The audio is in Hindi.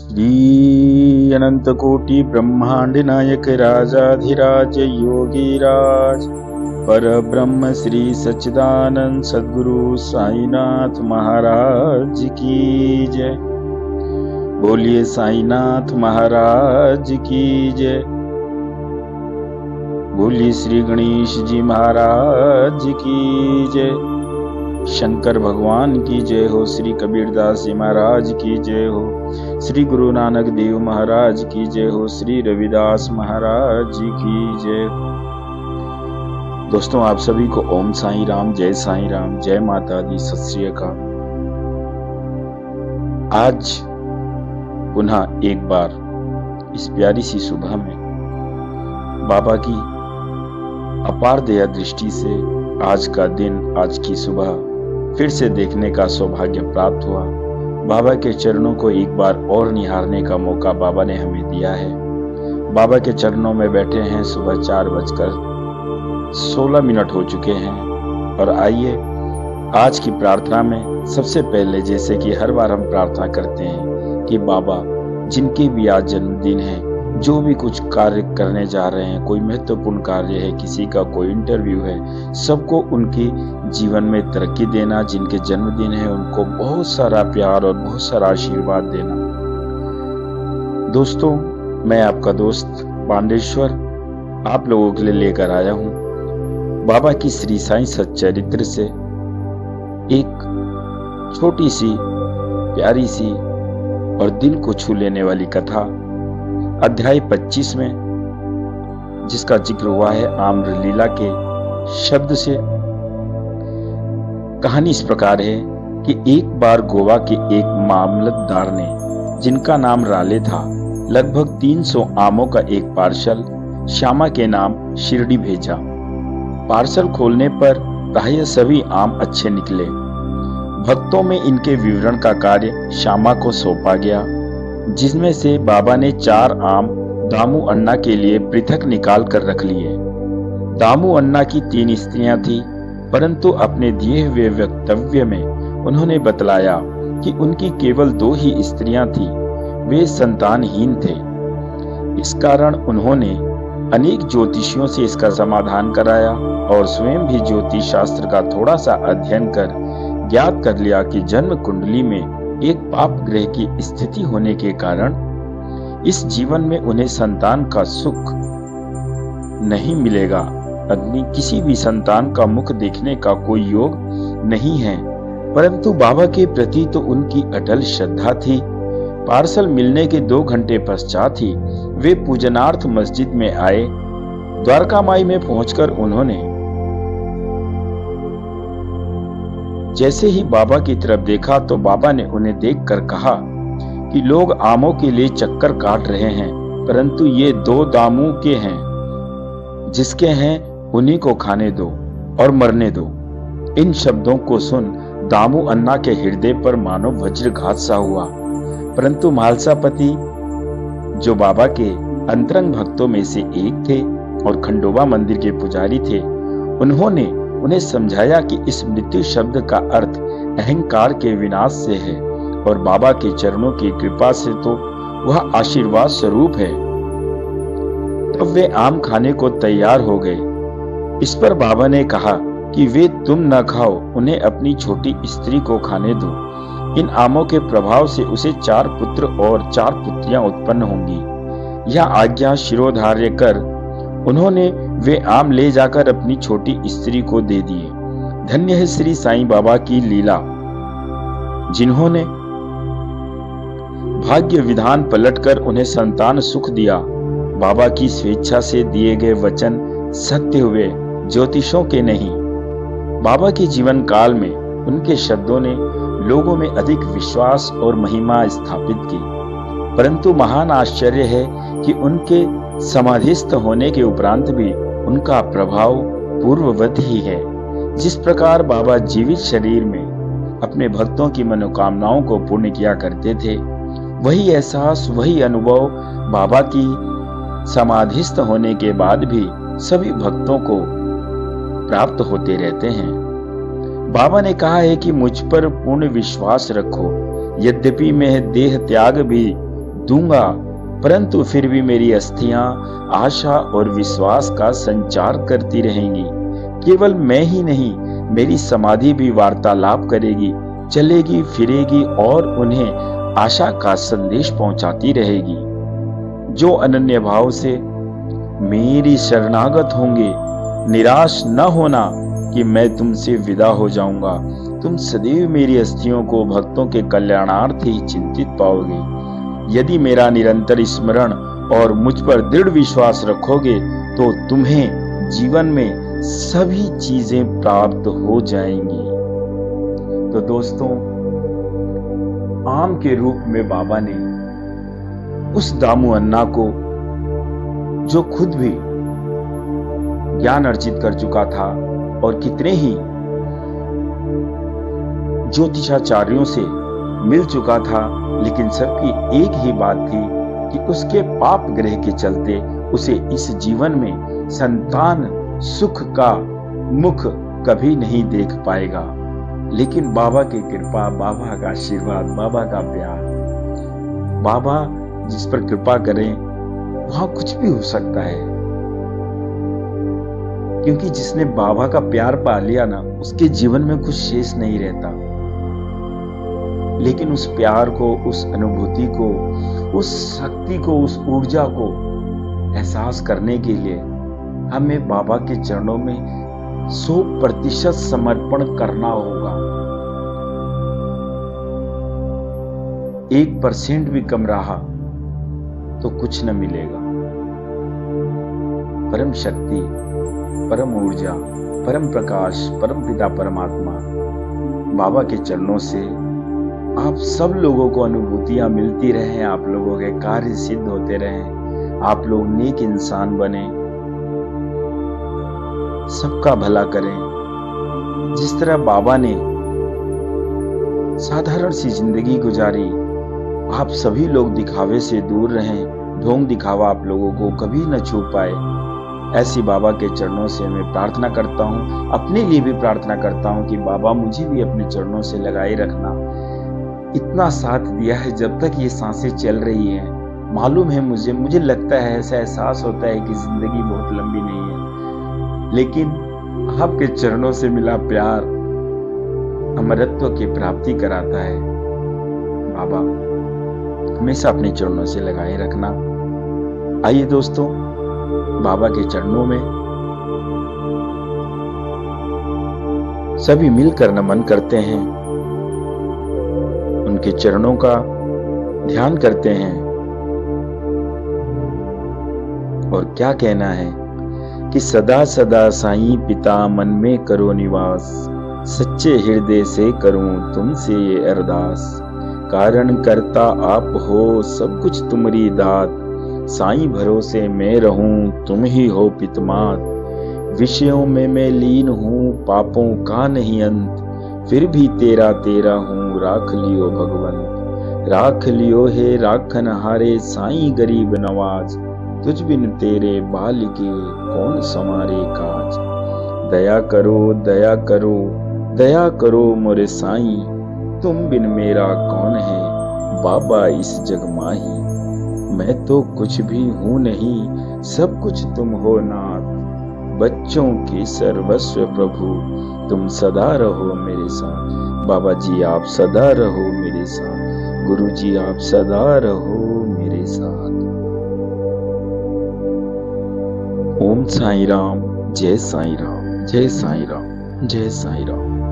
श्री अनंत कोटि ब्रह्मांड नायक राजाधिराज योगीराज पर ब्रह्म श्री सच्चिदानंद सद्गुरु साईनाथ महाराज की जय। बोलिए साईनाथ महाराज की जय। बोलिए श्री गणेश जी महाराज की जय। शंकर भगवान की जय हो। श्री कबीरदास जी महाराज की जय हो। श्री गुरु नानक देव महाराज की जय हो। श्री रविदास महाराज जी की जय हो। दोस्तों, आप सभी को ओम साईं राम, जय साईं राम, जय माता दी, सत श्री अकाल। आज पुनः एक बार इस प्यारी सी सुबह में बाबा की अपार दया दृष्टि से आज का दिन, आज की सुबह फिर से देखने का सौभाग्य प्राप्त हुआ। बाबा के चरणों को एक बार और निहारने का मौका बाबा ने हमें दिया है। बाबा के चरणों में बैठे हैं। सुबह 4:16 हो चुके हैं। और आइए आज की प्रार्थना में सबसे पहले, जैसे कि हर बार हम प्रार्थना करते हैं कि बाबा जिनके भी आज जन्मदिन है, जो भी कुछ कार्य करने जा रहे हैं, कोई महत्वपूर्ण कार्य है, किसी का कोई इंटरव्यू है, सबको उनके जीवन में तरक्की देना। जिनके जन्मदिन है उनको बहुत सारा प्यार और बहुत सारा आशीर्वाद देना। दोस्तों, मैं आपका दोस्त पांडेश्वर आप लोगों के लिए लेकर आया हूं बाबा की श्री साईं सच्चरित्र से एक छोटी सी, प्यारी सी और दिल को छू लेने वाली कथा, अध्याय 25 में, जिसका जिक्र हुआ है आम्र लीला के शब्द से। कहानी इस प्रकार है कि एक बार गोवा के एक मामलतदार ने, जिनका नाम राले था, लगभग 300 आमों का एक पार्सल श्यामा के नाम शिरडी भेजा। पार्सल खोलने पर प्रायः सभी आम अच्छे निकले। भक्तों में इनके विवरण का कार्य श्यामा को सौंपा गया, जिसमें से बाबा ने 4 आम दामू अन्ना के लिए पृथक निकाल कर रख लिए। दामू अन्ना की 3 स्त्रियां थी, परंतु अपने दिए हुए वक्तव्य में उन्होंने बतलाया कि उनकी केवल 2 ही स्त्रियां थीं। वे संतानहीन थे। इस कारण उन्होंने अनेक ज्योतिषियों से इसका समाधान कराया और स्वयं भी ज्योतिष शास्त्र का थोड़ा सा अध्ययन कर ज्ञात कर लिया कि जन्म कुंडली में एक पाप ग्रह की स्थिति होने के कारण इस जीवन में उन्हें संतान का सुख नहीं मिलेगा। अग्नि किसी भी संतान का मुख देखने का कोई योग नहीं है, परंतु बाबा के प्रति तो उनकी अटल श्रद्धा थी। पार्सल मिलने के 2 घंटे पश्चात ही वे पूजनार्थ मस्जिद में आए। द्वारका माई में पहुंचकर उन्होंने जैसे ही बाबा की तरफ देखा तो बाबा ने उन्हें देखकर कहा कि लोग आमों के लिए चक्कर काट रहे हैं, परंतु ये 2 दामू के हैं, जिसके हैं उन्हीं को खाने दो और मरने दो। इन शब्दों को सुन दामू अन्ना के हृदय पर मानो वज्रघात सा हुआ, परंतु म्हालसापति, जो बाबा के अंतरंग भक्तों में से एक थे और खंडोबा मंदिर के पुजारी थे, उन्होंने उन्हें समझाया कि इस मृत्यु शब्द का अर्थ अहंकार के विनाश से है और बाबा के चरणों की कृपा से तो वह आशीर्वाद स्वरूप है। तब वे आम खाने को तैयार हो गए। इस पर बाबा ने कहा कि वे तुम न खाओ, उन्हें अपनी छोटी स्त्री को खाने दो। इन आमों के प्रभाव से उसे 4 पुत्र और 4 पुत्रियां उत्पन्न होंगी। यह आज्ञा शिरोधार्य कर उन्होंने वे आम ले जाकर अपनी छोटी स्त्री को दे दिए। धन्य है श्री साईं बाबा की लीला, जिन्होंने भाग्य विधान पलटकर उन्हें संतान सुख दिया। बाबा की स्वेच्छा से दिए गए वचन सत्य हुए, ज्योतिषों के नहीं। बाबा के जीवन काल में उनके शब्दों ने लोगों में अधिक विश्वास और महिमा स्थापित की, परंतु महान आश्चर्य है कि उनके समाधिस्थ होने के उपरांत भी उनका प्रभाव पूर्ववत ही है। जिस प्रकार बाबा जीवित शरीर में अपने भक्तों की मनोकामनाओं को पूर्ण किया करते थे, वही एहसास, वही अनुभव बाबा की समाधिस्थ होने के बाद भी सभी भक्तों को प्राप्त होते रहते हैं। बाबा ने कहा है कि मुझ पर पूर्ण विश्वास रखो, यद्यपि मैं देह त्याग भी दूंगा, परंतु फिर भी मेरी अस्थियां आशा और विश्वास का संचार करती रहेंगी। केवल मैं ही नहीं, मेरी समाधि भी वार्तालाप करेगी, चलेगी फिरेगी और उन्हें आशा का संदेश पहुंचाती रहेगी। जो अनन्य भाव से मेरी शरणागत होंगे, निराश न होना कि मैं तुमसे विदा हो जाऊंगा। तुम सदैव मेरी अस्थियों को भक्तों के कल्याणार्थ ही चिंतित पाओगे। यदि मेरा निरंतर स्मरण और मुझ पर दृढ़ विश्वास रखोगे तो तुम्हें जीवन में सभी चीजें प्राप्त हो जाएंगी। तो दोस्तों, आम के रूप में बाबा ने उस दामू अन्ना को, जो खुद भी ज्ञान अर्जित कर चुका था और कितने ही ज्योतिषाचार्यों से मिल चुका था, लेकिन सबकी एक ही बात थी कि उसके पाप ग्रह के चलते उसे इस जीवन में संतान सुख का मुख कभी नहीं देख पाएगा। लेकिन बाबा की कृपा, बाबा का आशीर्वाद, बाबा का प्यार, बाबा जिस पर कृपा करें वहां कुछ भी हो सकता है, क्योंकि जिसने बाबा का प्यार पा लिया ना, उसके जीवन में कुछ शेष नहीं रहता। लेकिन उस प्यार को, उस अनुभूति को, उस शक्ति को, उस ऊर्जा को एहसास करने के लिए हमें बाबा के चरणों में 100% समर्पण करना होगा। 1% भी कम रहा तो कुछ न मिलेगा। परम शक्ति, परम ऊर्जा, परम प्रकाश, परम पिता परमात्मा बाबा के चरणों से आप सब लोगों को अनुभूतियां मिलती रहें, आप लोगों के कार्य सिद्ध होते रहें, आप लोग नेक इंसान बने, सबका भला करें। जिस तरह बाबा ने साधारण सी जिंदगी गुजारी, आप सभी लोग दिखावे से दूर रहें, ढोंग दिखावा आप लोगों को कभी न छू पाए। ऐसी बाबा के चरणों से मैं प्रार्थना करता हूँ, अपने लिए भी प्रार्थना करता हूँ कि बाबा मुझे भी अपने चरणों से लगाए रखना। इतना साथ दिया है, जब तक ये सांसें चल रही हैं, मालूम है मुझे लगता है, ऐसा एहसास होता है कि जिंदगी बहुत लंबी नहीं है, लेकिन आपके चरणों से मिला प्यार अमरत्व की प्राप्ति कराता है। बाबा हमेशा अपने चरणों से लगाए रखना। आइए दोस्तों, बाबा के चरणों में सभी मिलकर नमन करते हैं, उनके चरणों का ध्यान करते हैं। और क्या कहना है कि सदा सदा साईं पिता मन में करो निवास, सच्चे हृदय से करूं तुमसे ये अरदास। कारण करता आप हो, सब कुछ तुम्हारी दात, साईं भरोसे मैं रहूं, तुम ही हो पितमात। विषयों में मैं लीन हूं, पापों का नहीं अंत, फिर भी तेरा तेरा हूं, राख लियो भगवंत। राख लियो हे राखन हारे, साईं गरीब नवाज, तुझ बिन तेरे बाल के कौन समारे काज। दया करो दया करो दया करो मोरे साईं, तुम बिन मेरा कौन है बाबा इस जग माही। मैं तो कुछ भी हूँ नहीं, सब कुछ तुम हो नाथ, बच्चों के सर्वस्व प्रभु, तुम सदा रहो मेरे साथ। बाबा जी आप सदा रहो मेरे साथ, गुरु जी आप सदा रहो मेरे साथ। ओम साईं राम, जय साईं राम, जय साईं राम, जय साईं राम।